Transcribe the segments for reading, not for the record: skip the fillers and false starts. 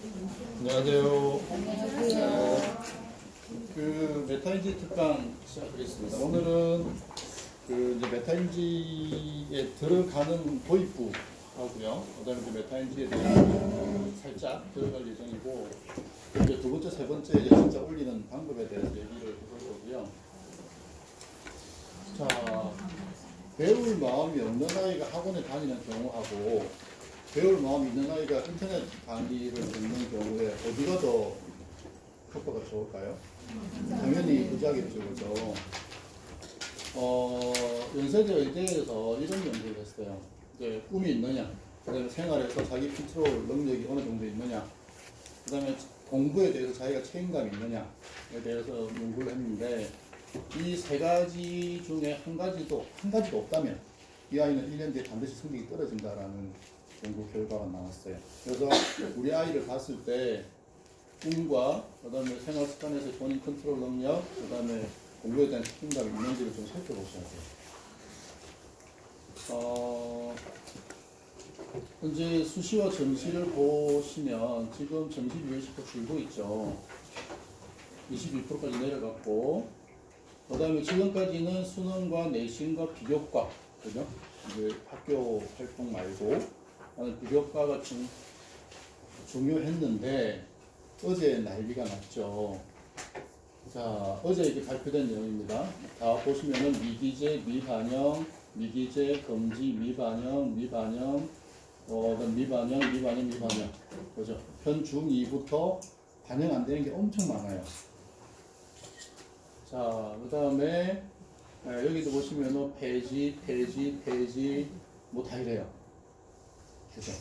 안녕하세요. 안녕하세요. 그 메타인지 특강 시작하겠습니다. 오늘은 그 이제 메타인지에 들어가는 도입부 하고요. 그다음에 이제 메타인지에 대해서 살짝 들어갈 예정이고, 이제 두 번째, 세 번째 이제 진짜 올리는 방법에 대해서 얘기를 해볼 거고요. 자, 배울 마음이 없는 아이가 학원에 다니는 경우하고, 배울 마음이 있는 아이가 인터넷 강의를 듣는 경우에 어디가 더 효과가 좋을까요? 당연히 의자겠죠, 그죠? 연세대 의대에서 이런 연구를 했어요. 이제 꿈이 있느냐, 그 다음에 생활에서 자기 컨트롤 능력이 어느 정도 있느냐, 그 다음에 공부에 대해서 자기가 책임감이 있느냐에 대해서 연구를 했는데, 이 세 가지 중에 한 가지도 없다면 이 아이는 1년 뒤에 반드시 성적이 떨어진다라는 연구 결과가 나왔어요. 그래서 우리 아이를 봤을 때 꿈과 그다음에 생활 습관에서 본인 컨트롤 능력, 그다음에 공부에 대한 책임감이 있는지를 좀 살펴보셔야 돼요. 현재 수시와 정시를 보시면 지금 정시 비율이 자꾸 줄고 있죠. 22%까지 내려갔고, 그다음에 지금까지는 수능과 내신과 비교과, 그죠? 이제 학교 활동 말고 비교과가 좀 중요했는데 어제 난리가 났죠. 자, 어제 이렇게 발표된 내용입니다. 다 보시면은 미기재, 미반영, 미기재, 검지, 미반영, 미반영, 그죠? 현 중2부터 반영 안 되는 게 엄청 많아요. 자, 그 다음에 여기도 보시면은 폐지, 뭐 다 이래요. 그죠?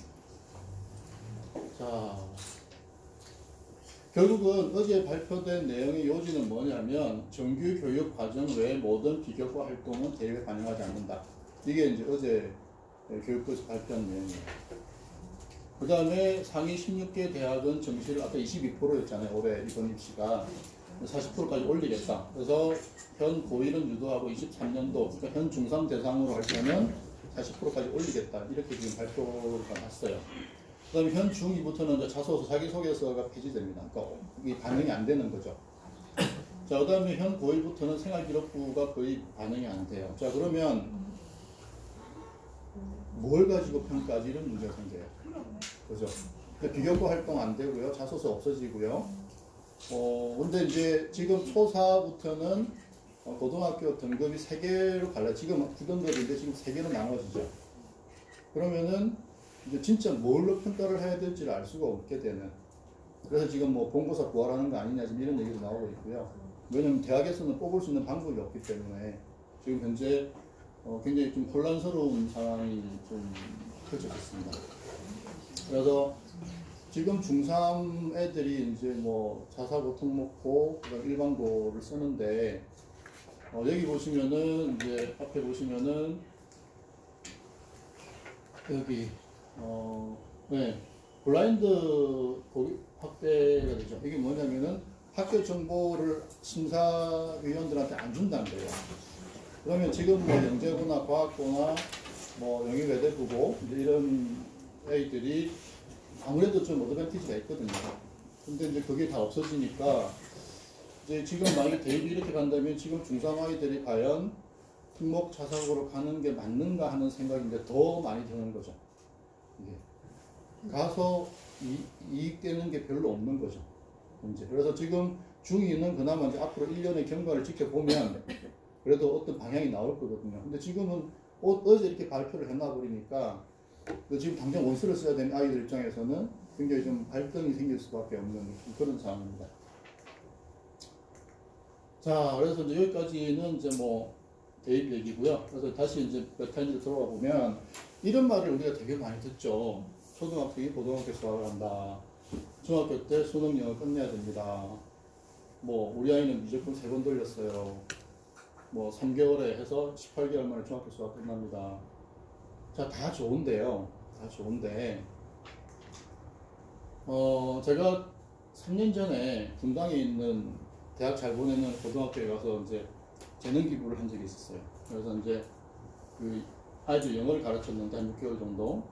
자, 결국은 어제 발표된 내용의 요지는 뭐냐면 정규 교육 과정 외의 모든 비교과 활동은 대입에 반영하지 않는다. 이게 이제 어제 교육부에서 발표한 내용이에요. 그 다음에 상위 16개 대학은 정시를 아까 22%였잖아요. 올해 이번 입시가 40%까지 올리겠다. 그래서 현 고1은 유도하고 23년도, 그러니까 현 중3 대상으로 할 때는 40%까지 올리겠다. 이렇게 지금 발표가 났어요. 그 다음에 현 중2부터는 자소서, 자기소개서가 폐지됩니다. 그러니까 이게 반영이 안 되는 거죠. 자, 그 다음에 현 고1부터는 생활기록부가 거의 반영이 안 돼요. 자, 그러면 뭘 가지고 평가하지? 이런 문제가 생겨요. 그죠? 비교과 활동 안 되고요. 자소서 없어지고요. 근데 이제 지금 초4부터는 고등학교 등급이 3개로 갈라요. 지금 9등급인데 지금 3개로 나눠지죠. 그러면은 이제 진짜 뭘로 평가를 해야 될지를 알 수가 없게 되는. 그래서 지금 뭐 본고사 부활하는 거 아니냐 지금 이런 얘기도 나오고 있고요. 왜냐면 대학에서는 뽑을 수 있는 방법이 없기 때문에 지금 현재 굉장히 좀 혼란스러운 상황이 좀 펼쳐졌습니다. 그래서 지금 중3 애들이 이제 뭐 자사고, 특목고, 일반고를 쓰는데, 여기 보시면은, 이제 앞에 보시면은, 여기, 네, 블라인드 확대가 되죠. 이게 뭐냐면은 학교 정보를 심사위원들한테 안 준다는 거예요. 그러면 지금 뭐 영재고나 과학고나 뭐 영희외대부고 이런 애들이 아무래도 좀 어드밴티지가 있거든요. 근데 이제 그게 다 없어지니까 이제 지금 만약에 대입이 이렇게 간다면 지금 중3 아이들이 과연 특목 자사고로 가는 게 맞는가 하는 생각인데 더 많이 드는 거죠. 이게 가서 이익되는 게 별로 없는 거죠. 이제 그래서 지금 중2는 그나마 이제 앞으로 1년의 경과를 지켜보면 그래도 어떤 방향이 나올 거거든요. 근데 지금은 어제 이렇게 발표를 해놔버리니까 지금 당장 원서를 써야 되는 아이들 입장에서는 굉장히 좀 갈등이 생길 수밖에 없는 그런 상황입니다. 자, 그래서 이제 여기까지는 이제 뭐 대입 얘기고요. 그래서 다시 이제 메타인지로 들어가 보면 이런 말을 우리가 되게 많이 듣죠. 초등학생이 고등학교 수학을 한다. 중학교 때 수능 영어 끝내야 됩니다. 뭐 우리 아이는 무조건 3번 돌렸어요. 뭐 3개월에 해서 18개월 만에 중학교 수학 끝납니다. 자, 다 좋은데요. 다 좋은데, 제가 3년 전에 분당에 있는 대학 잘 보내는 고등학교에 가서 이제 재능 기부를 한 적이 있었어요. 그래서 이제 그 아이들 영어를 가르쳤는데 한 6개월 정도.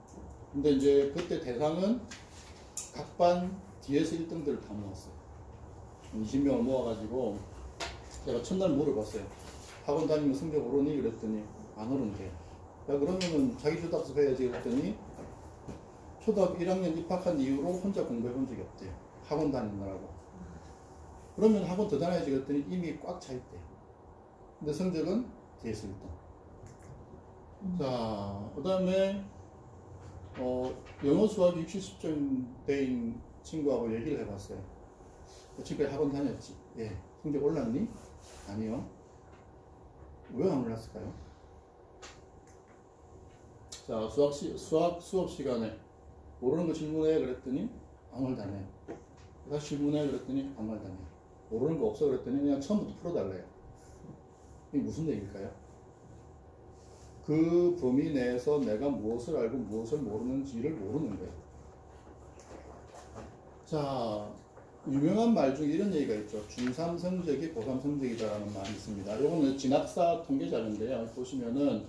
근데 이제 그때 대상은 각반 뒤에서 1등들을 다 모았어요. 20명을 모아가지고 제가 첫날 물어봤어요. 학원 다니면 성적 오르니? 그랬더니 안 오른대요. 야, 그러면은 자기 주답습 해야지. 그랬더니 초등학교 1학년 입학한 이후로 혼자 공부해 본 적이 없대요. 학원 다니느라고. 그러면 학원 더 다녀야지. 그랬더니 이미 꽉 차 있대요. 근데 성적은 뒤에서 1등. 자, 그 다음에 영어 수학 60, 70점 대인 친구하고 얘기를 해봤어요. 지금까지 학원 다녔지? 예. 성적 올랐니? 아니요. 왜 안 올랐을까요? 자, 수업 시간에 모르는 거 질문해 그랬더니 아무 말도 안 해요. 다시 질문해 그랬더니 아무 말도 안 해요. 모르는 거 없어 그랬더니 그냥 처음부터 풀어달래요. 이게 무슨 얘기일까요? 그 범위 내에서 내가 무엇을 알고 무엇을 모르는지를 모르는 거예요. 자, 유명한 말 중에 이런 얘기가 있죠. 중3 성적이 고3 성적이다라는 말이 있습니다. 이거는 진학사 통계 자료인데요. 보시면은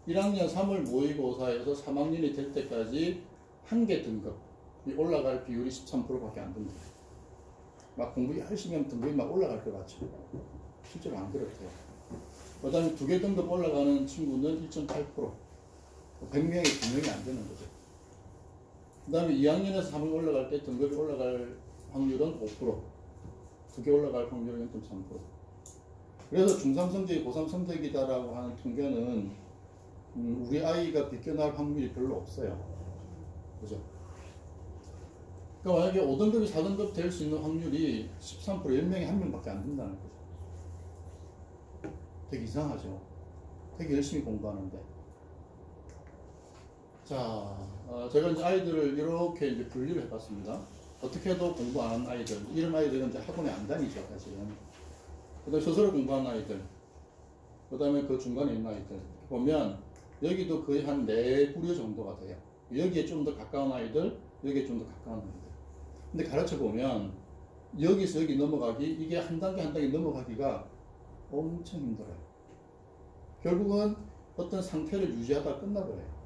1학년 3월 모의고사에서 3학년이 될 때까지 한 개 등급이 올라갈 비율이 13%밖에 안 된대요. 막 공부 열심히 하면 등급이 막 올라갈 것 같죠. 실제로 안 그렇대요. 그 다음에 2개 등급 올라가는 친구는 1.8%. 100명에 2명이 안 되는 거죠. 그 다음에 2학년에서 3학 올라갈 때 등급이 올라갈 확률은 5%. 2개 올라갈 확률은 0.3%. 그래서 중3 성적이 고3 성적이다라고 하는 통계는 우리 아이가 비껴날 확률이 별로 없어요. 그죠? 그러니까 만약에 5등급이 4등급 될 수 있는 확률이 13%, 10명에 1명밖에 안 된다는 거죠. 되게 이상하죠. 되게 열심히 공부하는데. 자, 제가 이제 아이들을 이렇게 이제 분류를 해봤습니다. 어떻게 해도 공부 안 하는 아이들, 이런 아이들은 이제 학원에 안 다니죠, 사실은. 그 다음에 스스로 공부하는 아이들, 그 다음에 그 중간에 있는 아이들. 보면, 여기도 거의 한 4부류 정도가 돼요. 여기에 좀 더 가까운 아이들, 여기에 좀 더 가까운 아이들. 근데 가르쳐 보면, 여기서 여기 넘어가기, 이게 한 단계 한 단계 넘어가기가 엄청 힘들어요. 결국은 어떤 상태를 유지하다가 끝나버려요.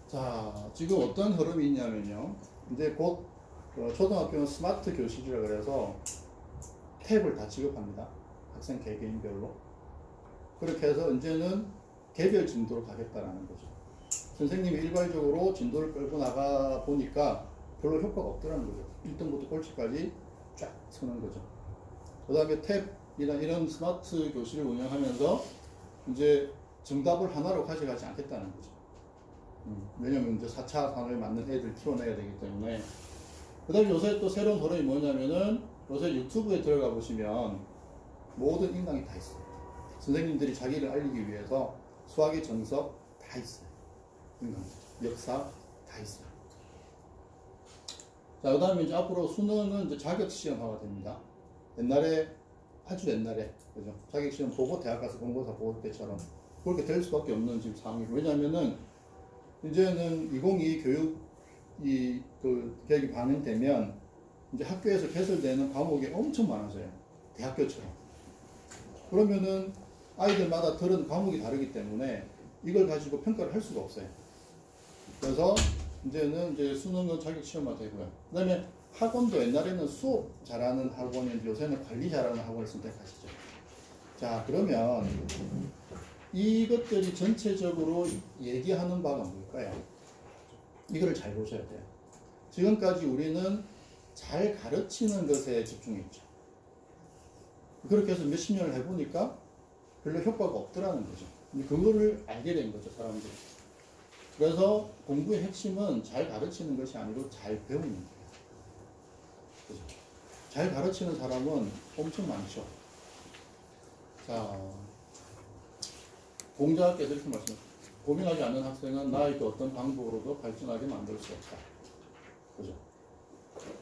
자, 지금 어떤 흐름이 있냐면요. 이제 곧 초등학교는 스마트 교실이라 그래서 탭을 다 지급합니다. 학생 개개인별로. 그렇게 해서 이제는 개별 진도로 가겠다라는 거죠. 선생님이 일괄적으로 진도를 끌고 나가 보니까 별로 효과가 없더라는 거죠. 1등부터 꼴찌까지 쫙 서는 거죠. 그 다음에 탭이나 이런 스마트 교실을 운영하면서 이제 정답을 하나로 가져가지 않겠다는 거죠. 왜냐면 이제 4차 산업에 맞는 애들 키워내야 되기 때문에. 그 다음에 요새 또 새로운 흐름이 뭐냐면은 요새 유튜브에 들어가 보시면 모든 인강이 다 있어요. 선생님들이 자기를 알리기 위해서 수학의 정석 다 있어요. 인강, 역사 다 있어요. 자, 그 다음에 이제 앞으로 수능은 이제 자격시험화가 됩니다. 옛날에, 아주 옛날에, 그죠? 자격시험 보고 대학 가서 본고사 볼 때처럼 그렇게 될 수밖에 없는 지금 상황이고. 왜냐면은 이제는 2022 계획이 반영되면 이제 학교에서 개설되는 과목이 엄청 많아져요. 대학교처럼. 그러면은 아이들마다 들은 과목이 다르기 때문에 이걸 가지고 평가를 할 수가 없어요. 그래서 이제는 이제 수능은 자격시험화 되고요. 그 다음에 학원도 옛날에는 수업 잘하는 학원이었는데 요새는 관리 잘하는 학원을 선택하시죠. 자, 그러면 이것들이 전체적으로 얘기하는 바가 뭘까요? 이거를 잘 보셔야 돼요. 지금까지 우리는 잘 가르치는 것에 집중했죠. 그렇게 해서 몇십 년을 해보니까 별로 효과가 없더라는 거죠. 그거를 알게 된 거죠, 사람들이. 그래서 공부의 핵심은 잘 가르치는 것이 아니고 잘 배우는 거예요. 그죠? 잘 가르치는 사람은 엄청 많죠. 자, 공자께서 이렇게 말씀하셨습니다. 고민하지 않는 학생은 나의 그 어떤 방법으로도 발전하게 만들 수 없다. 그죠?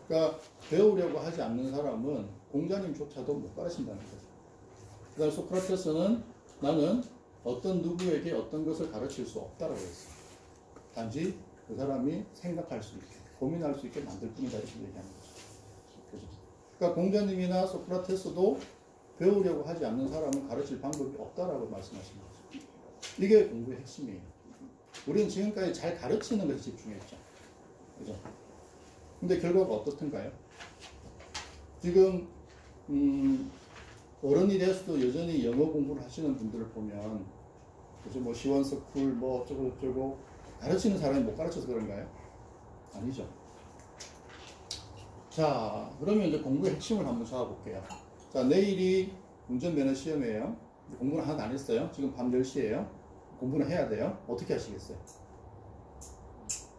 그러니까 배우려고 하지 않는 사람은 공자님조차도 못 가르친다는 거죠. 그 다음에 소크라테스는 나는 어떤 누구에게 어떤 것을 가르칠 수 없다라고 했어요. 단지 그 사람이 생각할 수 있게, 고민할 수 있게 만들 뿐이다 이렇게 얘기하는 거죠. 그죠? 그러니까 공자님이나 소크라테스도 배우려고 하지 않는 사람은 가르칠 방법이 없다라고 말씀하시는 거죠. 이게 공부의 핵심이에요. 우리는 지금까지 잘 가르치는 것에 집중했죠. 그죠? 근데 결과가 어떻던가요? 지금 어른이 돼서도 여전히 영어 공부를 하시는 분들을 보면 그죠? 뭐 시원스쿨 뭐 어쩌고 저쩌고 가르치는 사람이 못 가르쳐서 그런가요? 아니죠. 자, 그러면 이제 공부의 핵심을 한번 잡아볼게요. 자, 내일이 운전면허 시험이에요. 공부는 하나도 안 했어요. 지금 밤 10시에요. 공부는 해야 돼요. 어떻게 하시겠어요?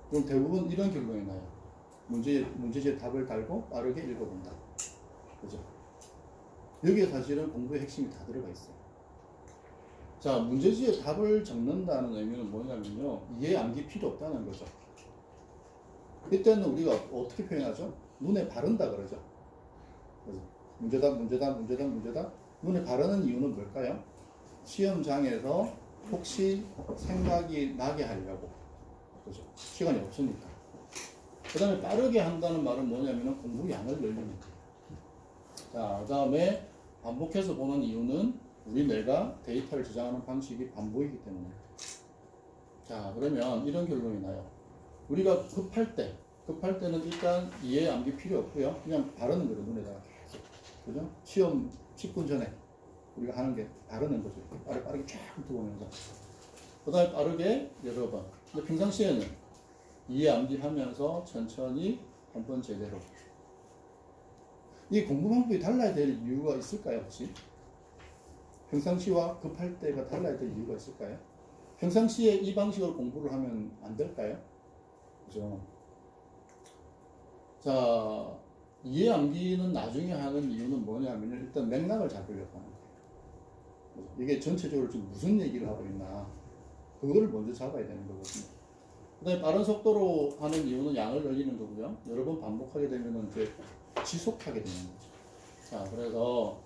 그럼 대부분 이런 결론이 나요. 문제지의 답을 달고 빠르게 읽어본다. 그죠? 여기에 사실은 공부의 핵심이 다 들어가 있어요. 자, 문제지의 답을 적는다는 의미는 뭐냐면요. 이해 암기 필요 없다는 거죠. 이때는 우리가 어떻게 표현하죠? 눈에 바른다 그러죠. 그죠? 문제다. 눈에 바르는 이유는 뭘까요? 시험장에서 혹시 생각이 나게 하려고. 그죠? 시간이 없으니까. 그 다음에 빠르게 한다는 말은 뭐냐면 공부 양을 늘리는 거예요. 자, 그 다음에 반복해서 보는 이유는 우리 뇌가 데이터를 저장하는 방식이 반복이기 때문에. 자, 그러면 이런 결론이 나요. 우리가 급할 때는 일단 이해 암기 필요 없고요. 그냥 바르는 거죠, 눈에다가. 그죠? 시험 10분 전에 우리가 하는 게 바르는 거죠. 빠르게 쫙 훑어보면서. 그 다음에 빠르게 여러 번. 근데 평상시에는 이해 암기하면서 천천히 한 번 제대로. 이 공부 방법이 달라야 될 이유가 있을까요, 혹시? 평상시와 급할 때가 달라야 될 이유가 있을까요? 평상시에 이 방식으로 공부를 하면 안 될까요? 그죠? 자, 이해 암기는 나중에 하는 이유는 뭐냐면 일단 맥락을 잡으려고 하는 거예요. 이게 전체적으로 지금 무슨 얘기를 하고 있나 그거를 먼저 잡아야 되는 거거든요. 그 다음에 빠른 속도로 하는 이유는 양을 늘리는 거고요. 여러 번 반복하게 되면 이제 지속하게 되는 거죠. 자, 그래서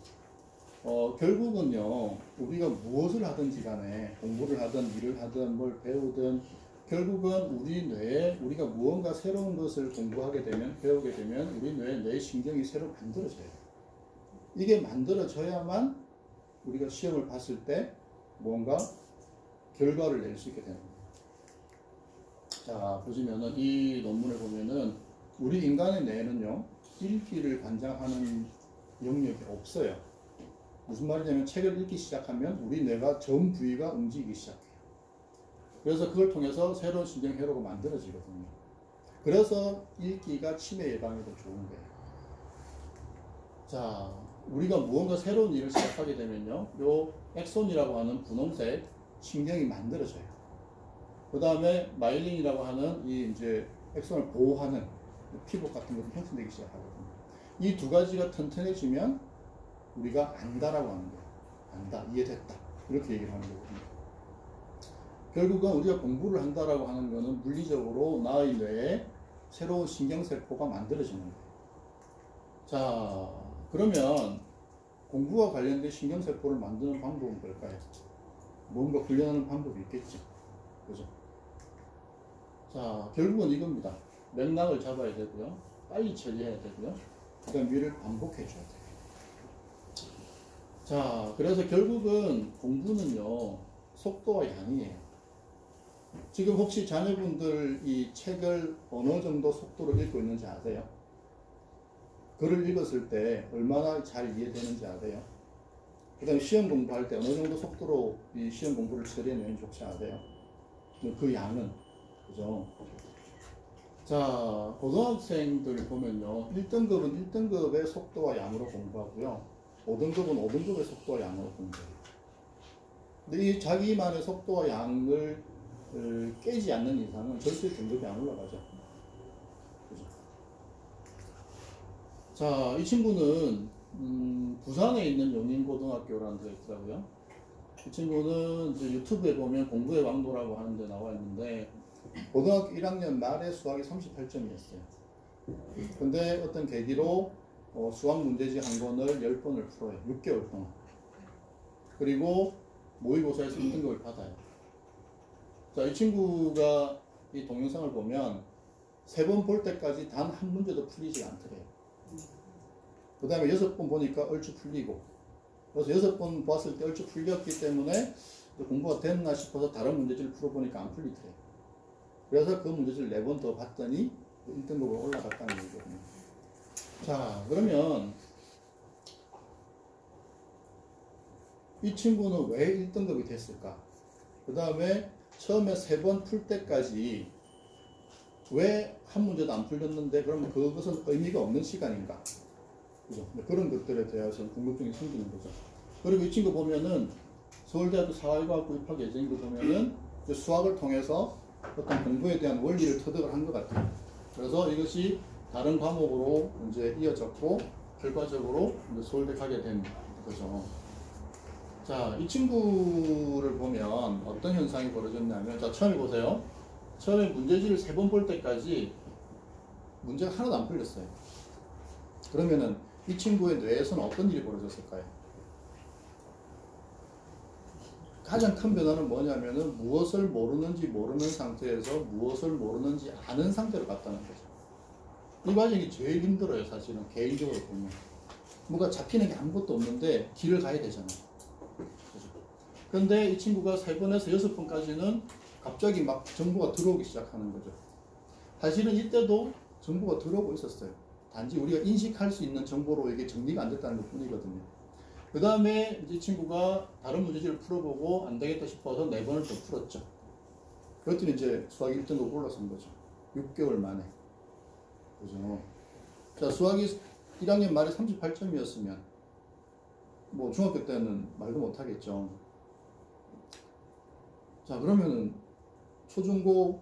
결국은요, 우리가 무엇을 하든지 간에 공부를 하든 일을 하든 뭘 배우든 결국은 우리 뇌에 우리가 무언가 새로운 것을 공부하게 되면 배우게 되면 우리 뇌에 뇌 신경이 새로 만들어져요. 이게 만들어져야만 우리가 시험을 봤을 때 뭔가 결과를 낼 수 있게 되는 거예요. 자, 보시면은 이 논문을 보면은 우리 인간의 뇌는요, 읽기를 관장하는 영역이 없어요. 무슨 말이냐면 책을 읽기 시작하면 우리 뇌가 전 부위가 움직이기 시작해요. 그래서 그걸 통해서 새로운 신경회로가 만들어지거든요. 그래서 읽기가 치매 예방에도 좋은 거예요. 자, 우리가 무언가 새로운 일을 시작하게 되면요, 요 엑손이라고 하는 분홍색 신경이 만들어져요. 그 다음에 마일린이라고 하는 이 이제 엑손을 보호하는 피부 같은 것도 형성되기 시작하거든요. 이 두 가지가 튼튼해지면 우리가 안다라고 하는 거예요. 안다, 이해됐다. 이렇게 얘기를 하는 거거든요. 결국은 우리가 공부를 한다라고 하는 것은 물리적으로 나의 뇌에 새로운 신경세포가 만들어지는 거예요. 자, 그러면 공부와 관련된 신경세포를 만드는 방법은 뭘까요? 뭔가 훈련하는 방법이 있겠죠. 그죠? 자, 결국은 이겁니다. 맥락을 잡아야 되고요. 빨리 처리해야 되고요. 그 다음 위를 반복해 줘야 돼요. 자, 그래서 결국은 공부는요, 속도와 양이에요. 지금 혹시 자녀분들 이 책을 어느 정도 속도로 읽고 있는지 아세요? 글을 읽었을 때 얼마나 잘 이해되는지 아세요? 그 다음에 시험 공부할 때 어느 정도 속도로 이 시험 공부를 처리해내는지 혹시 아세요? 그 양은, 그죠? 자, 고등학생들 보면요, 1등급은 1등급의 속도와 양으로 공부하고요, 5등급은 5등급의 속도와 양으로 공부해요. 근데 이 자기만의 속도와 양을 깨지 않는 이상은 절대 등급이 안 올라가죠. 그죠? 자, 이 친구는 부산에 있는 용인고등학교라는 데 있더라고요. 이 친구는 이제 유튜브에 보면 공부의 왕도라고 하는데 나와 있는데 고등학교 1학년 말에 수학이 38점이었어요. 근데 어떤 계기로 수학 문제지 한 권을 10번을 풀어요. 6개월 동안. 그리고 모의고사에서 1등급을 받아요. 자, 이 친구가 이 동영상을 보면 3번 볼 때까지 단 한 문제도 풀리지 않더래요. 그 다음에 6번 보니까 얼추 풀리고, 그래서 6번 봤을 때 얼추 풀렸기 때문에 공부가 됐나 싶어서 다른 문제지를 풀어보니까 안 풀리더래요. 그래서 그 문제지를 4번 더 봤더니 1등급으로 올라갔다는 얘기거든요. 자, 그러면 이 친구는 왜 1등급이 됐을까? 그 다음에 처음에 3번 풀 때까지 왜 한 문제도 안 풀렸는데 그러면 그것은 의미가 없는 시간인가? 그죠? 그런 것들에 대해서 궁금증이 생기는 거죠. 그리고 이 친구 보면은 서울대학교 사회과학부 입학 예정인 거 보면은 수학을 통해서 어떤 공부에 대한 원리를 터득을 한 것 같아요. 그래서 이것이 다른 과목으로 이제 이어졌고 결과적으로 이제 서울대 가게 된 거죠. 자, 이 친구를 보면 어떤 현상이 벌어졌냐면, 자, 처음에 보세요. 처음에 문제지를 3번 볼 때까지 문제가 하나도 안 풀렸어요. 그러면은 이 친구의 뇌에서는 어떤 일이 벌어졌을까요? 가장 큰 변화는 뭐냐면은 무엇을 모르는지 모르는 상태에서 무엇을 모르는지 아는 상태로 갔다는 거죠. 이 과정이 제일 힘들어요, 사실은. 개인적으로 보면. 뭔가 잡히는 게 아무것도 없는데 길을 가야 되잖아요. 그죠? 그런데 이 친구가 3번에서 6번까지는 갑자기 막 정보가 들어오기 시작하는 거죠. 사실은 이때도 정보가 들어오고 있었어요. 단지 우리가 인식할 수 있는 정보로 이게 정리가 안 됐다는 것 뿐이거든요. 그 다음에 이 친구가 다른 문제지를 풀어보고 안 되겠다 싶어서 4번을 더 풀었죠. 그랬더니 이제 수학 1등급 올라선 거죠. 6개월 만에. 그죠? 자, 수학이 1학년 말에 38점이었으면, 뭐 중학교 때는 말도 못 하겠죠. 자, 그러면은 초중고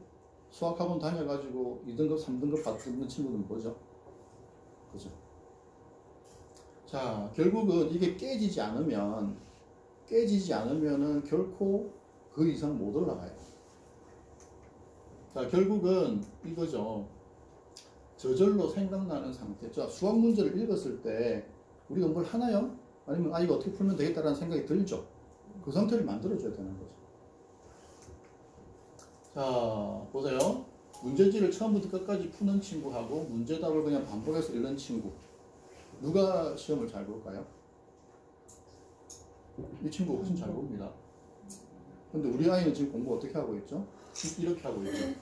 수학학원 다녀가지고 2등급, 3등급 받는 친구는 뭐죠? 그죠? 자, 결국은 이게 깨지지 않으면은 결코 그 이상 못 올라가요. 자, 결국은 이거죠. 저절로 생각나는 상태. 자, 수학 문제를 읽었을 때 우리가 뭘 하나요? 아니면 이거 어떻게 풀면 되겠다라는 생각이 들죠. 그 상태를 만들어줘야 되는 거죠. 자, 보세요. 문제지를 처음부터 끝까지 푸는 친구하고 문제답을 그냥 반복해서 읽는 친구. 누가 시험을 잘 볼까요? 이 친구가 훨씬 잘 봅니다. 근데 우리 아이는 지금 공부 어떻게 하고 있죠? 이렇게 하고 있죠.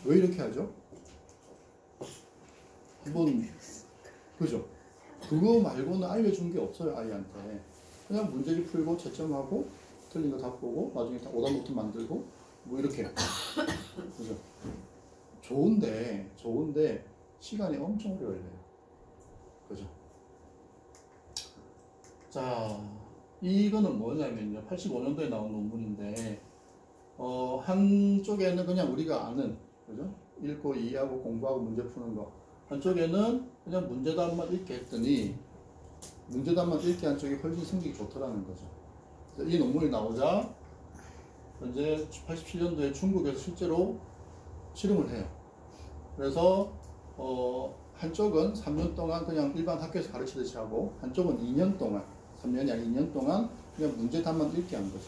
왜 이렇게 하죠? 한번, 그죠? 그거 말고는 알려준 게 없어요, 아이한테. 그냥 문제를 풀고 채점하고 틀린 거 다 보고 나중에 다 오답 노트 만들고 뭐 이렇게. 그죠? 좋은데 시간이 엄청 오래 걸려요. 그죠? 자, 이거는 뭐냐면요. 85년도에 나온 논문인데, 한쪽에는 그냥 우리가 아는, 그죠? 읽고 이해하고 공부하고 문제 푸는 거. 한쪽에는 그냥 문제답만 읽게 했더니, 문제답만 읽게 한 쪽이 훨씬 성적이 좋더라는 거죠. 이 논문이 나오자, 이제 87년도에 중국에서 실제로 실험을 해요. 그래서, 한쪽은 3년 동안 그냥 일반 학교에서 가르치듯이 하고, 한쪽은 2년 동안, 3년이 아니라 2년 동안 그냥 문제답만 읽게 한 거죠.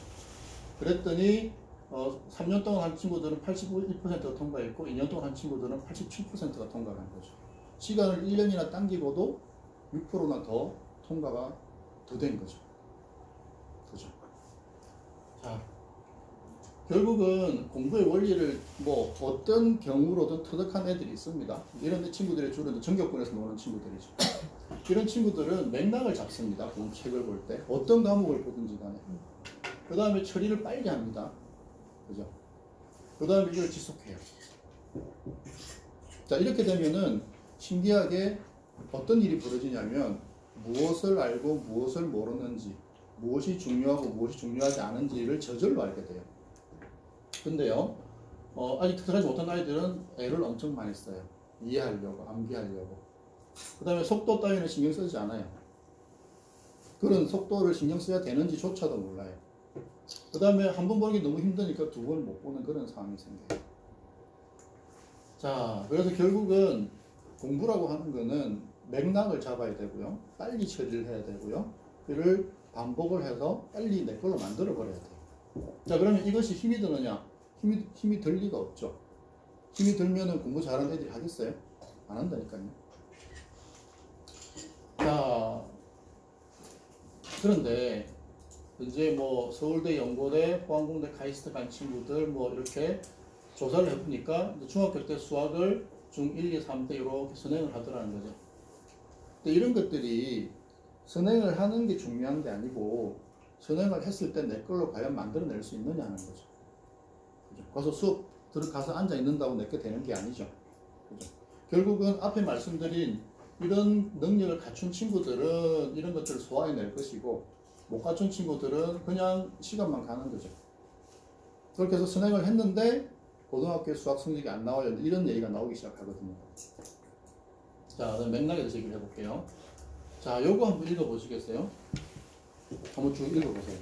그랬더니, 3년 동안 한 친구들은 81%가 통과했고, 2년 동안 한 친구들은 87%가 통과한 거죠. 시간을 1년이나 당기고도 6%나 더 통과가 더 된 거죠. 그죠? 자, 결국은 공부의 원리를 뭐 어떤 경우로든 터득한 애들이 있습니다. 이런 친구들이 주로 전교권에서 노는 친구들이죠. 이런 친구들은 맥락을 잡습니다. 책을 볼 때. 어떤 과목을 보든지 간에. 그 다음에 처리를 빨리 합니다. 그죠? 그 다음에 이걸 지속해요. 자, 이렇게 되면은 신기하게 어떤 일이 벌어지냐면 무엇을 알고 무엇을 모르는지, 무엇이 중요하고 무엇이 중요하지 않은지를 저절로 알게 돼요. 근데요, 아직 터득하지 못한 아이들은 애를 엄청 많이 써요. 이해하려고, 암기하려고. 그 다음에 속도 따위는 신경 쓰지 않아요. 그런 속도를 신경 써야 되는지조차도 몰라요. 그 다음에 한 번 보는 게 너무 힘드니까 2번 못 보는 그런 상황이 생겨요. 자, 그래서 결국은 공부라고 하는 거는 맥락을 잡아야 되고요. 빨리 처리를 해야 되고요. 그를 반복을 해서 빨리 내 걸로 만들어 버려야 돼요. 자, 그러면 이것이 힘이 드느냐? 힘이 들 리가 없죠. 힘이 들면은 공부 잘하는 애들이 하겠어요? 안 한다니까요. 자, 그런데 이제 뭐 서울대, 연고대, 포항공대, 카이스트 간 친구들 뭐 이렇게 조사를 해보니까 중학교 때 수학을 중 1, 2, 3때 이렇게 선행을 하더라는 거죠. 근데 이런 것들이 선행을 하는 게 중요한 게 아니고 선행을 했을 때 내 걸로 과연 만들어낼 수 있느냐는 거죠. 그죠? 가서 수업 들어가서 앉아 있는다고 내게 되는 게 아니죠. 그죠? 결국은 앞에 말씀드린 이런 능력을 갖춘 친구들은 이런 것들을 소화해낼 것이고 못 갖춘 친구들은 그냥 시간만 가는 거죠. 그렇게 해서 선행을 했는데 고등학교 수학 성적이 안 나와요. 이런 얘기가 나오기 시작하거든요. 자, 그럼 맥락에 대해서 얘기를 해볼게요. 자, 요거 한번 읽어보시겠어요? 한번 쭉 읽어보세요.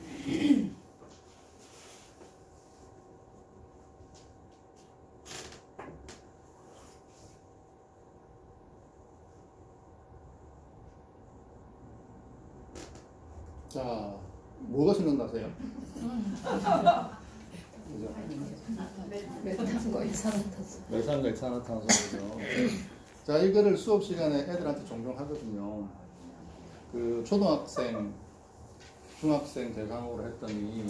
자, 뭐가 생각나세요? 그죠? 메탄거 이산화탄소죠. 자, 이거를 수업 시간에 애들한테 종종 하거든요. 그 초등학생, 중학생 대상으로 했더니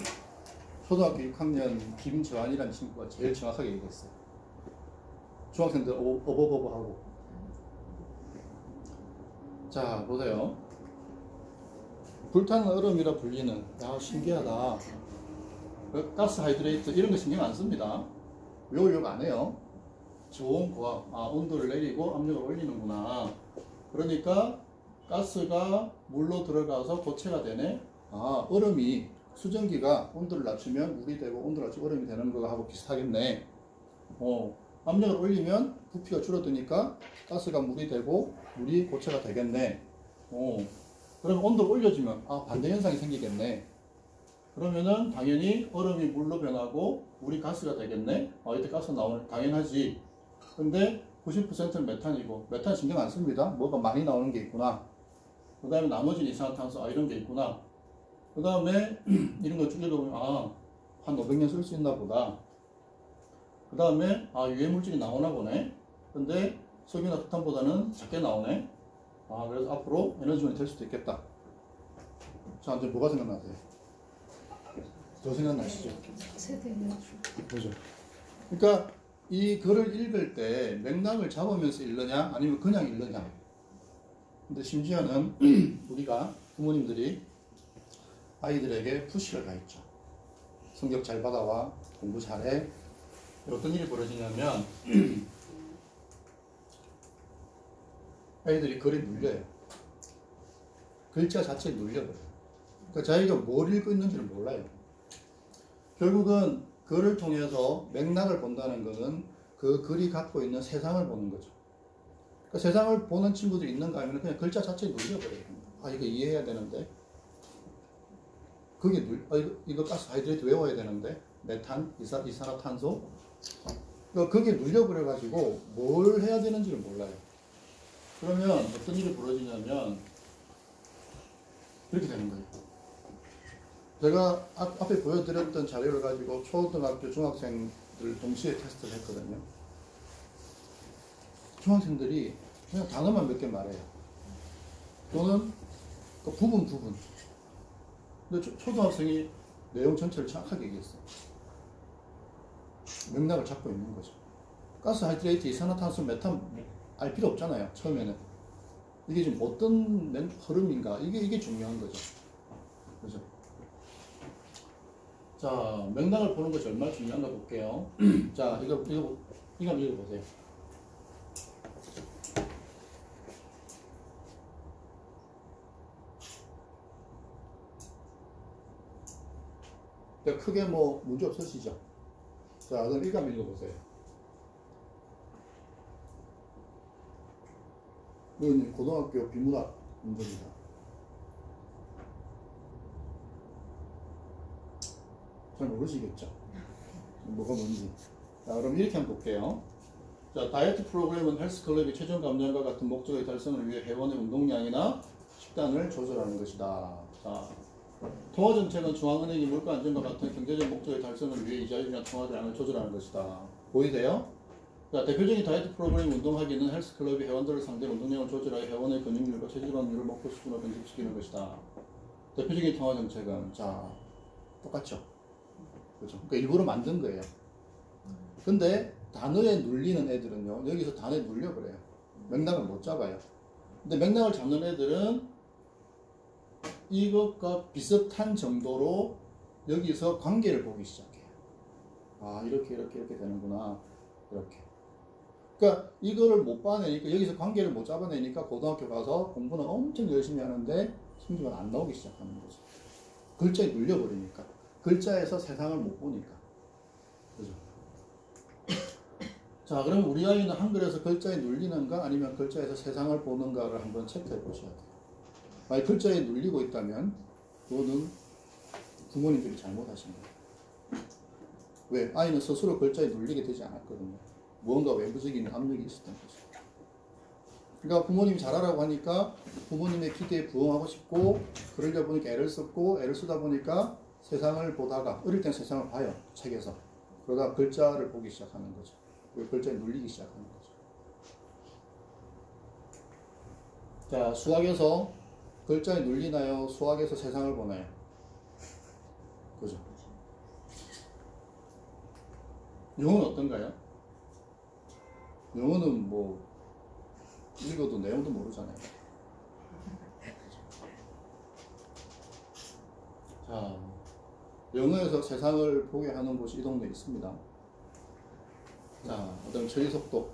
초등학교 6학년 김저한이라는 친구가 제일 정확하게 얘기했어요. 중학생들 어버버버하고. 자, 보세요. 불타는 얼음이라 불리는, 야, 신기하다. 가스 하이드레이트 이런 거 신경 안 씁니다. 요욕 안 해요. 좋은 고압, 온도를 내리고 압력을 올리는구나. 그러니까 가스가 물로 들어가서 고체가 되네. 얼음이 수증기가 온도를 낮추면 물이 되고 온도를 낮추면 얼음이 되는 거하고 비슷하겠네. 압력을 올리면 부피가 줄어드니까 가스가 물이 되고 물이 고체가 되겠네. 그러면 온도를 올려주면 반대 현상이 생기겠네. 그러면은 당연히 얼음이 물로 변하고 물이 가스가 되겠네. 이때 가스 나오는 당연하지. 근데 90%는 메탄이고 메탄 신경 안 씁니다. 뭐가 많이 나오는 게 있구나. 그 다음에 나머지는 이산화탄소 이런 게 있구나. 그 다음에 이런 거 쭉 읽어보면 한 500년 쓸 수 있나 보다. 그 다음에 유해물질이 나오나 보네. 근데 석유나 석탄보다는 작게 나오네. 그래서 앞으로 에너지원이 될 수도 있겠다. 자, 이제 뭐가 생각나세요? 더 생각나시죠? 그죠? 그러니까 이 글을 읽을 때 맥락을 잡으면서 읽느냐 아니면 그냥 읽느냐. 근데 심지어는 우리가 부모님들이 아이들에게 푸시를 가했죠. 성적 잘 받아와, 공부 잘해. 어떤 일이 벌어지냐면 아이들이 글이 눌려요. 글자 자체에 눌려버려요. 그러니까 자기가 뭘 읽고 있는지를 몰라요. 결국은 글을 통해서 맥락을 본다는 것은 그 글이 갖고 있는 세상을 보는 거죠. 그러니까 세상을 보는 친구들이 있는가 하면 그냥 글자 자체에 눌려버려요. 이거 이해해야 되는데. 그게 이거 가스 하이드레이트 외워야 되는데. 메탄, 이산화탄소. 그러니까 그게 눌려버려가지고 뭘 해야 되는지를 몰라요. 그러면 어떤 일이 벌어지냐면 이렇게 되는 거예요. 제가 앞에 보여드렸던 자료를 가지고 초등학교, 중학생들 동시에 테스트를 했거든요. 중학생들이 그냥 단어만 몇 개 말해요. 또는 그 부분. 근데 초등학생이 내용 전체를 정확하게 얘기했어요. 맥락을 잡고 있는 거죠. 가스, 하이드레이트, 이산화탄소, 메탄 알 필요 없잖아요. 처음에는. 이게 지금 어떤 흐름인가 이게 중요한 거죠. 그죠? 자, 맥락을 보는 것이 얼마나 중요한가 볼게요. 자, 이거 한번 읽어보세요. 크게 문제 없으시죠? 자, 그럼 이거 한번 읽어보세요. 이건 고등학교 비문학 문제입니다. 잘 모르시겠죠? 뭐가 뭔지. 자, 그럼 이렇게 한번 볼게요. 자, 다이어트 프로그램은 헬스클럽이 체중 감량과 같은 목적의 달성을 위해 회원의 운동량이나 식단을 조절하는 것이다. 자, 통화정책은 중앙은행이 물가 안정과 같은 경제적 목적의 달성을 위해 이자율이나 통화량을 조절하는 것이다. 보이세요? 자, 대표적인 다이어트 프로그램 운동하기는 헬스클럽이 회원들을 상대로 운동량을 조절하여 회원의 근육률과 체지방률을 먹고 수준으로 변질시키는 것이다. 대표적인 통화정책은 똑같죠. 그렇죠? 그러니까 일부러 만든 거예요. 근데 단어에 눌리는 애들은요, 여기서 단어에 눌려 그래요. 맥락을 못 잡아요. 근데 맥락을 잡는 애들은 이것과 비슷한 정도로 여기서 관계를 보기 시작해요. 아, 이렇게 되는구나. 이렇게. 그러니까 이거를 못 봐내니까, 여기서 관계를 못 잡아내니까 고등학교 가서 공부는 엄청 열심히 하는데 성적은 안 나오기 시작하는 거죠. 글자에 눌려버리니까. 글자에서 세상을 못 보니까. 그죠? 자, 그럼 우리 아이는 한글에서 글자에 눌리는가 아니면 글자에서 세상을 보는가를 한번 체크해 보셔야 돼요. 만약 글자에 눌리고 있다면 그거는 부모님들이 잘못하신 거예요. 왜? 아이는 스스로 글자에 눌리게 되지 않았거든요. 무언가 외부적인 압력이 있었던 거죠. 그러니까 부모님이 잘하라고 하니까 부모님의 기대에 부응하고 싶고, 그러려 보니까 애를 썼고, 애를 쓰다 보니까 세상을 보다가, 어릴 땐 세상을 봐요, 책에서. 그러다 글자를 보기 시작하는 거죠. 글자에 눌리기 시작하는 거죠. 자, 수학에서 글자에 눌리나요? 수학에서 세상을 보나요? 그죠? 영어는 어떤가요? 영어는 뭐 읽어도 내용도 모르잖아요. 자, 영어에서 세상을 보게 하는 곳이 이 동네에 있습니다. 자, 그다음 처리 속도.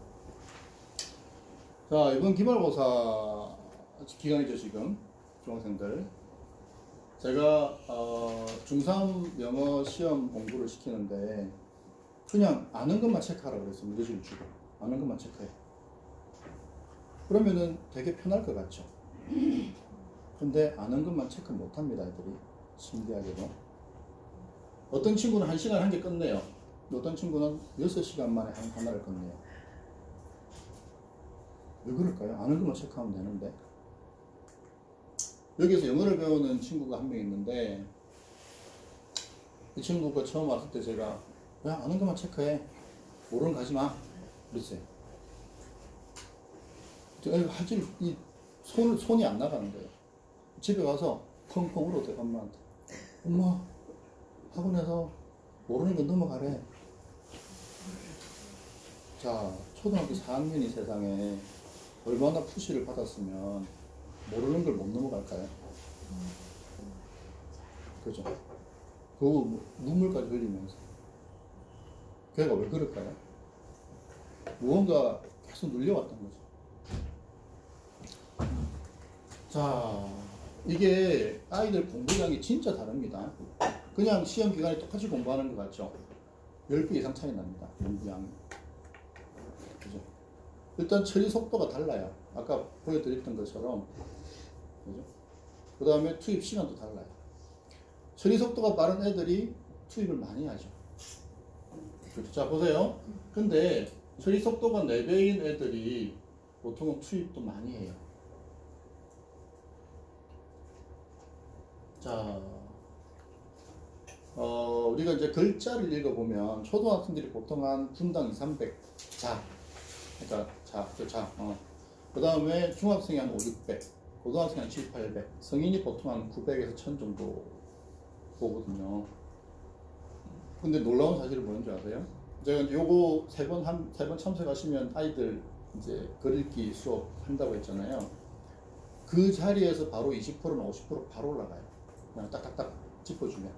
자, 이번 기말고사 기간이죠, 지금. 중학생들. 제가 중3 영어 시험 공부를 시키는데 그냥 아는 것만 체크하라고 그랬어요. 문제집을 주고. 아는 것만 체크해. 그러면은 되게 편할 것 같죠. 근데 아는 것만 체크 못합니다, 애들이. 신기하게도. 어떤 친구는 1시간 한 개 끝내요. 어떤 친구는 6시간 만에 하나를 끝내요. 왜 그럴까요? 아는 것만 체크하면 되는데. 여기서 영어를 배우는 친구가 한 명 있는데, 이 친구가 처음 왔을 때 제가 야, 아는 것만 체크해. 모르는 거 하지 마. 그랬어요. 하질, 손이 안 나가는 거예요. 집에 가서 펑펑 울었대요, 엄마한테. 엄마, 학원에서 모르는 거 넘어가래. 자, 초등학교 4학년이 세상에 얼마나 푸시를 받았으면 모르는 걸 못 넘어갈까요? 그죠? 그 눈물까지 흘리면서. 걔가 왜 그럴까요? 무언가 계속 눌려왔던 거죠. 자, 이게 아이들 공부량이 진짜 다릅니다. 그냥 시험 기간에 똑같이 공부하는 것 같죠? 10배 이상 차이 납니다. 공부량이. 그죠? 일단 처리 속도가 달라요. 아까 보여드렸던 것처럼. 그죠? 그 다음에 투입 시간도 달라요. 처리 속도가 빠른 애들이 투입을 많이 하죠. 그렇죠? 자, 보세요. 근데 처리 속도가 4배인 애들이 보통은 투입도 많이 해요. 자, 우리가 이제 글자를 읽어보면 초등학생들이 보통 한 분당 200, 300 자. 그러니까 그 다음에 중학생이 한 5, 600, 고등학생이 한 7, 800, 성인이 보통 한 900에서 1000 정도 보거든요. 근데 놀라운 사실은 뭔지 아세요? 제가 이제 요거 세 번 참석하시면 아이들 이제 글읽기 수업 한다고 했잖아요. 그 자리에서 바로 20%나 50% 바로 올라가요. 그냥 딱딱딱 짚어주면.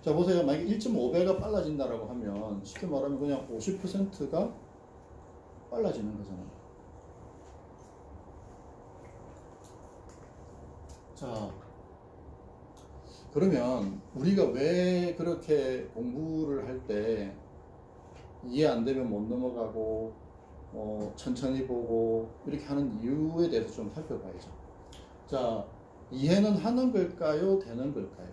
자, 보세요. 만약에 1.5배가 빨라진다라고 하면 쉽게 말하면 그냥 50%가 빨라지는 거잖아요. 자, 그러면 우리가 왜 그렇게 공부를 할 때 이해 안 되면 못 넘어가고 천천히 보고 이렇게 하는 이유에 대해서 좀 살펴봐야죠. 자, 이해는 하는 걸까요? 되는 걸까요?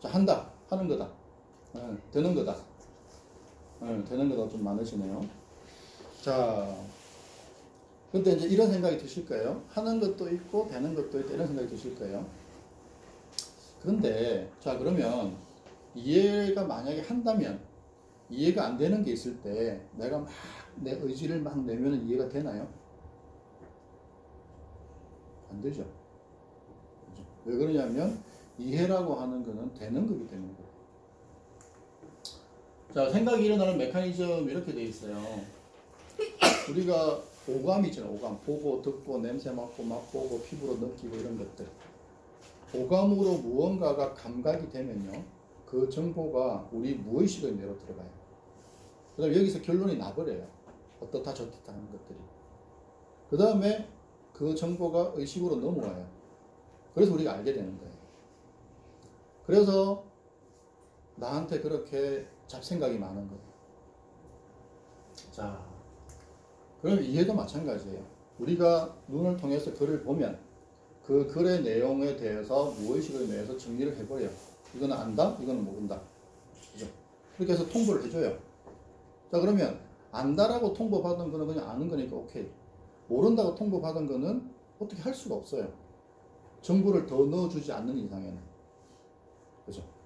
자, 하는 거다. 되는 거다. 되는 거다 좀 많으시네요. 자, 근데 이제 이런 생각이 드실 거예요. 하는 것도 있고 되는 것도 있다 이런 생각이 드실 거예요. 그런데 자, 그러면 이해가 만약에 한다면 이해가 안 되는 게 있을 때 내가 막 내 의지를 막 내면 이해가 되나요? 안 되죠. 그렇죠? 왜 그러냐면 이해라고 하는 거는 되는 거기 때문에. 자, 생각이 일어나는 메커니즘 이렇게 돼 있어요. 우리가 오감이 있잖아요. 오감. 보고, 듣고, 냄새 맡고, 맛보고, 피부로 느끼고 이런 것들. 오감으로 무언가가 감각이 되면요. 그 정보가 우리 무의식의 뇌로 들어가요. 그 다음에 여기서 결론이 나버려요. 어떻다 저떻다 하는 것들이. 그 다음에 그 정보가 의식으로 넘어와요. 그래서 우리가 알게 되는 거예요. 그래서 나한테 그렇게 잡생각이 많은 거예요. 자, 그럼 이해도 마찬가지예요. 우리가 눈을 통해서 글을 보면 그 글의 내용에 대해서 무의식을 내서 정리를 해버려요. 이거는 안다, 이거는 모른다. 그죠? 그렇게 해서 통보를 해줘요. 자, 그러면 안다라고 통보받은 거는 그냥 아는 거니까 오케이. 모른다고 통보받은 거는 어떻게 할 수가 없어요. 정보를 더 넣어주지 않는 이상에는. 그죠?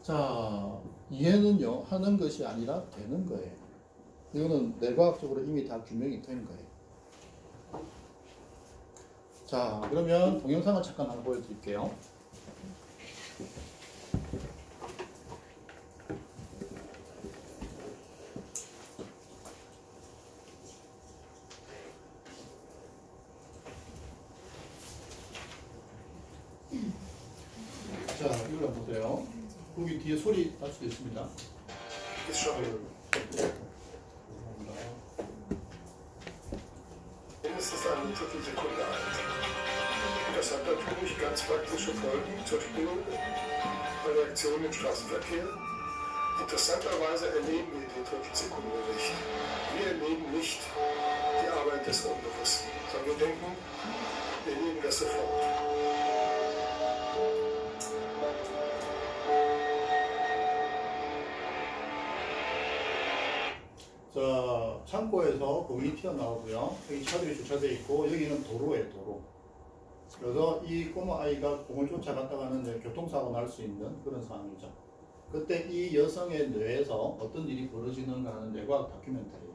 자, 이해는요, 하는 것이 아니라 되는 거예요. 이거는 뇌과학적으로 이미 다 규명이 된 거예요. 자, 그러면 동영상을 잠깐 하나 보여드릴게요. 자, 이걸 보세요. 거기 뒤에 소리 날 수도 있습니다. Mindestens eine Viertelsekunde alt. Das hat natürlich ganz praktische Folgen zur Spur bei Reaktionen im Straßenverkehr. Interessanterweise erleben wir die Viertelsekunde nicht. Wir erleben nicht die Arbeit des Unbewussten, sondern wir denken, wir erleben das sofort. 자, 창고에서 공이 튀어나오고요. 여기 차들이 주차되어 있고 여기는 도로예요, 도로. 그래서 이 꼬마 아이가 공을 쫓아갔다가는 교통사고 날 수 있는 그런 상황이죠. 그때 이 여성의 뇌에서 어떤 일이 벌어지는가 하는 뇌과학 다큐멘터리예요.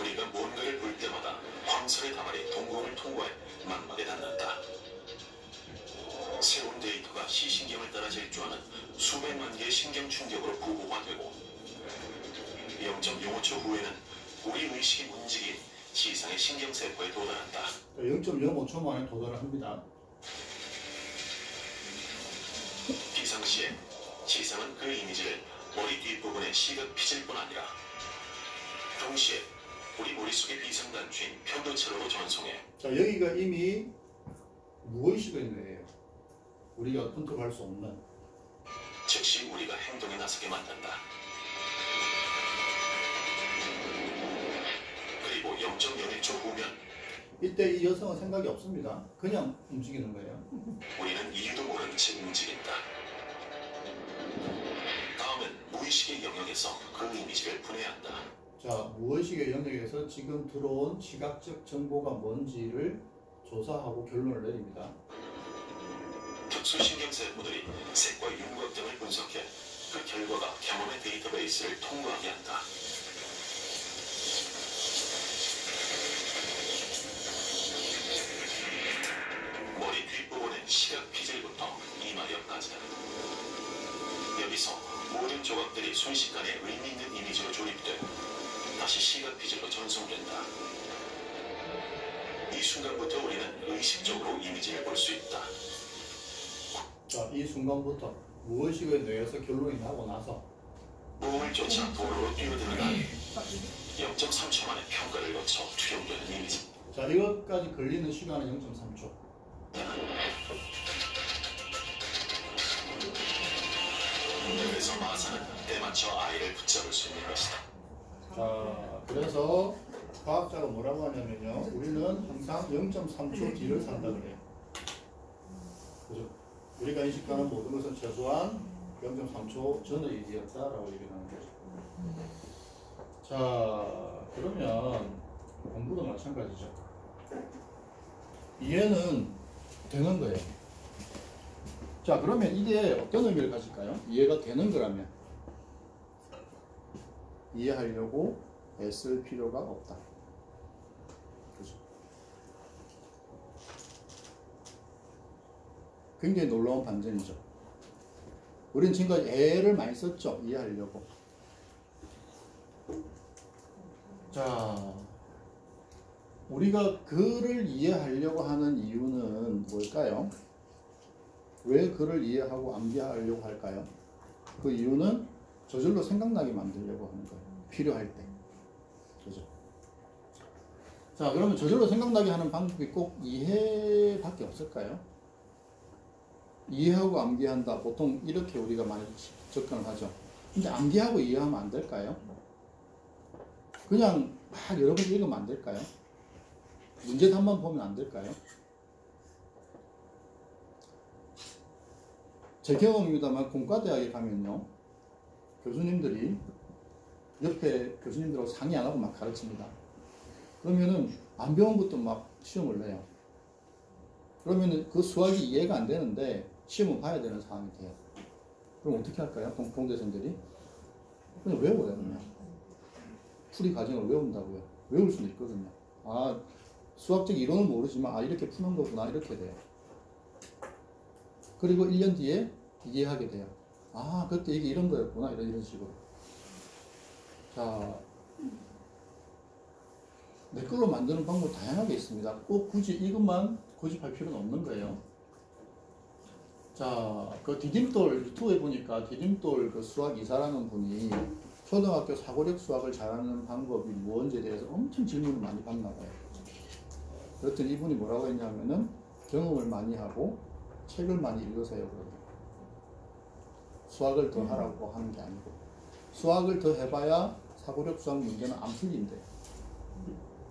우리가 뭔가를 볼 때마다 광선의 다발이 동공을 통과해 망막에 닿는다. 새로운 데이터가 시신경을 따라 질주하는 수백만 개의 신경 충격으로 보고가 되고 0.05초 후에는 우리 의식이 움직인 지상의 신경세포에 도달한다. 0.05초 만에 도달을 합니다. 비상시에 지상은 그 이미지를 머리 뒷부분의 시각 피질뿐 아니라 동시에 우리 머릿속의 비상단추인 편도체로도 전송해. 자, 여기가 이미 무의식의 뇌예요. 우리가 컨트롤할 수 없는. 즉시 우리가 행동에 나서게 만든다. 그리고 0.01초 후면 이때 이 여성은 생각이 없습니다. 그냥 움직이는 거예요. 우리는 이유도 모른 채 움직인다. 다음은 무의식의 영역에서 그 이미지를 분해한다. 자, 무의식의 영역에서 지금 들어온 시각적 정보가 뭔지를 조사하고 결론을 내립니다. 특수신경세포들이 색과 윤곽 등을 분석해 그 결과가 경험의 데이터베이스를 통과하게 한다. 머리 뒷부분의 시각 피질부터 이마력까지다. 여기서 모든 조각들이 순식간에 의미 있는 이미지로 조립돼 다시 시각 피질로 전송된다. 이 순간부터 우리는 의식적으로 이미지를 볼 수 있다. 자, 이 순간부터 무의식의 뇌에서 결론이 나고 나서 몸을 쫓아 도로로 뛰어드는 아이 0.3초 만에 평가를 거쳐 투영되는 이미지. 자, 이것까지 걸리는 시간은 0.3초. 그래서 마사는 때맞춰 아이를 붙잡을 수 있는 것이다. 자, 그래서 과학자가 뭐라고 하냐면요, 우리는 항상 0.3초 뒤를 산다 그래요. 그죠? 우리가 인식하는 모든 것은 최소한 0.3초 전의 일이었다라고 얘기를 하는 거죠. 자, 그러면 공부도 마찬가지죠. 이해는 되는 거예요. 자, 그러면 이게 어떤 의미를 가질까요? 이해가 되는 거라면 이해하려고 애쓸 필요가 없다. 굉장히 놀라운 반전이죠. 우리는 지금까지 애를 많이 썼죠. 이해하려고. 자, 우리가 글을 이해하려고 하는 이유는 뭘까요? 왜 글을 이해하고 암기하려고 할까요? 그 이유는 저절로 생각나게 만들려고 하는 거예요. 필요할 때. 그죠? 자, 그러면 저절로 생각나게 하는 방법이 꼭 이해밖에 없을까요? 이해하고 암기한다. 보통 이렇게 우리가 많이 접근을 하죠. 근데 암기하고 이해하면 안 될까요? 그냥 막 여러 번 읽으면 안 될까요? 문제답만 보면 안 될까요? 제 경험입니다만 공과대학에 가면요, 교수님들이 옆에 교수님들하고 상의 안 하고 막 가르칩니다. 그러면은 안 배운 것도 막 시험을 내요. 그러면은 그 수학이 이해가 안 되는데 시험을 봐야 되는 상황이 돼요. 그럼 어떻게 할까요? 공대생들이? 그냥 외워요, 그냥. 풀이 과정을 외운다고요. 외울 수는 있거든요. 아, 수학적 이론은 모르지만, 아, 이렇게 푸는 거구나, 이렇게 돼요. 그리고 1년 뒤에 이해하게 돼요. 아, 그때 이게 이런 거였구나, 이런 식으로. 자, 내 걸로 만드는 방법 다양하게 있습니다. 꼭 굳이 이것만 고집할 필요는 없는 거예요. 자, 그 디딤돌 유튜브에 보니까 디딤돌 그 수학 이사라는 분이 초등학교 사고력 수학을 잘하는 방법이 무엇인지에 대해서 엄청 질문을 많이 받나 봐요. 그랬더니 이분이 뭐라고 했냐면은 경험을 많이 하고 책을 많이 읽으세요. 그러더라고요. 수학을 더 하라고 하는 게 아니고, 수학을 더 해봐야 사고력 수학 문제는 안 풀린대.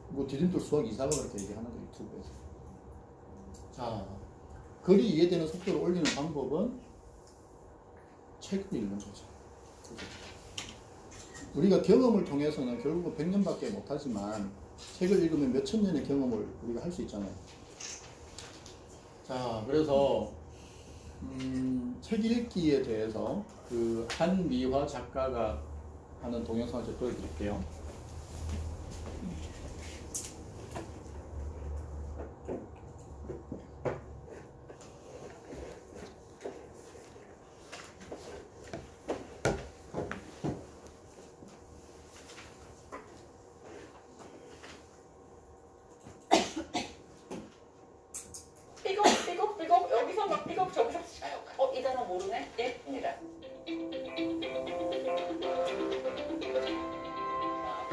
뭐 디딤돌 수학 이사가 그렇게 얘기하는 거 유튜브에서. 자, 글이 이해되는 속도를 올리는 방법은 책을 읽는 거죠. 그죠? 우리가 경험을 통해서는 결국은 100년밖에 못하지만 책을 읽으면 몇천 년의 경험을 우리가 할 수 있잖아요. 자, 그래서 책 읽기에 대해서 그 한미화 작가가 하는 동영상을 제가 보여드릴게요. 삐걱 여기서 막 삐걱 저기서 이 단어 모르네? 1입니다.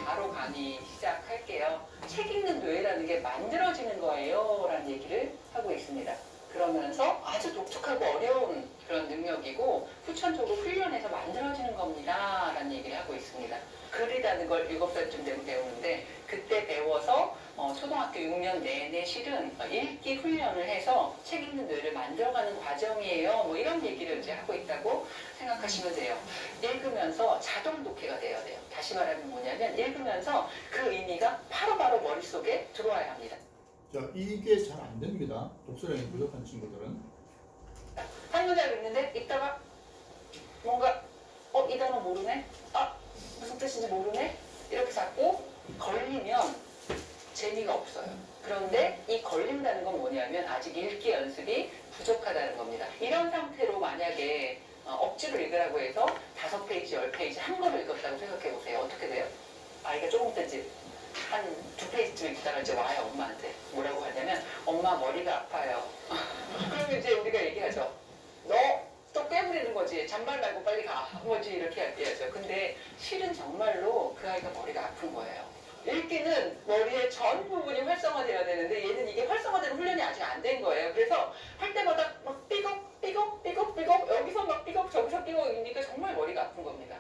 바로 강의 시작할게요. 책 읽는 뇌라는 게 만들어지는 거예요 라는 얘기를 하고 있습니다. 그러면서 아주 독특하고 어려운 그런 능력이고 후천적으로 훈련해서 만들어지는 겁니다 라는 얘기를 하고 있습니다. 글이라는 걸 7살쯤 되면 배우는데 그때 배워서 초등학교 6년 내내 실은 읽기 훈련을 해서 책 읽는 뇌를 만들어가는 과정이에요. 뭐 이런 얘기를 이제 하고 있다고 생각하시면 돼요. 읽으면서 자동 독해가 돼야 돼요. 다시 말하면 뭐냐면 읽으면서 그 의미가 바로바로 머릿속에 들어와야 합니다. 자, 이게 잘 안 됩니다. 독서량이 부족한 친구들은. 한 문장을 읽는데 읽다가 뭔가 이 단어 모르네? 무슨 뜻인지 모르네? 이렇게 자꾸 걸리면 재미가 없어요. 그런데 이 걸린다는 건 뭐냐면 아직 읽기 연습이 부족하다는 겁니다. 이런 상태로 만약에 억지로 읽으라고 해서 5페이지, 10페이지 한 거를 읽었다고 생각해 보세요. 어떻게 돼요? 아이가 조금 있든지 한 2페이지쯤 읽다가 이제 와요, 엄마한테. 뭐라고 하냐면 엄마 머리가 아파요. 그럼 이제 우리가 얘기하죠. 너 또 깨부리는 거지. 잔말 말고 빨리 가. 뭐지 이렇게 얘기하죠. 근데 실은 정말로 그 아이가 머리가 아픈 거예요. 읽기는 머리의 전 부분이 활성화되어야 되는데 얘는 이게 활성화되는 훈련이 아직 안 된 거예요. 그래서 할 때마다 막 삐걱 여기서 막 삐걱 저기서 삐걱이니까 정말 머리가 아픈 겁니다.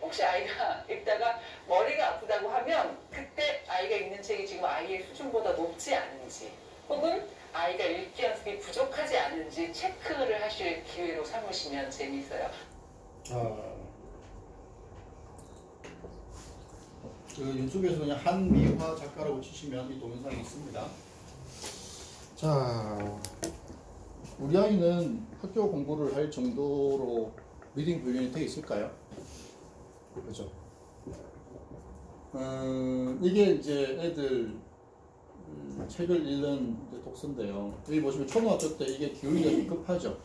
혹시 아이가 읽다가 머리가 아프다고 하면 그때 아이가 읽는 책이 지금 아이의 수준보다 높지 않은지 혹은 아이가 읽기 연습이 부족하지 않은지 체크를 하실 기회로 삼으시면 재미있어요. 그 유튜브에서 그냥 한미화 작가라고 치시면 이 동영상이 있습니다. 자, 우리 아이는 학교 공부를 할 정도로 리딩 훈련이 되어 있을까요? 그렇죠. 이게 이제 애들 책을 읽는 이제 독서인데요. 여기 보시면 초등학교 때 이게 기울기가 좀 급하죠.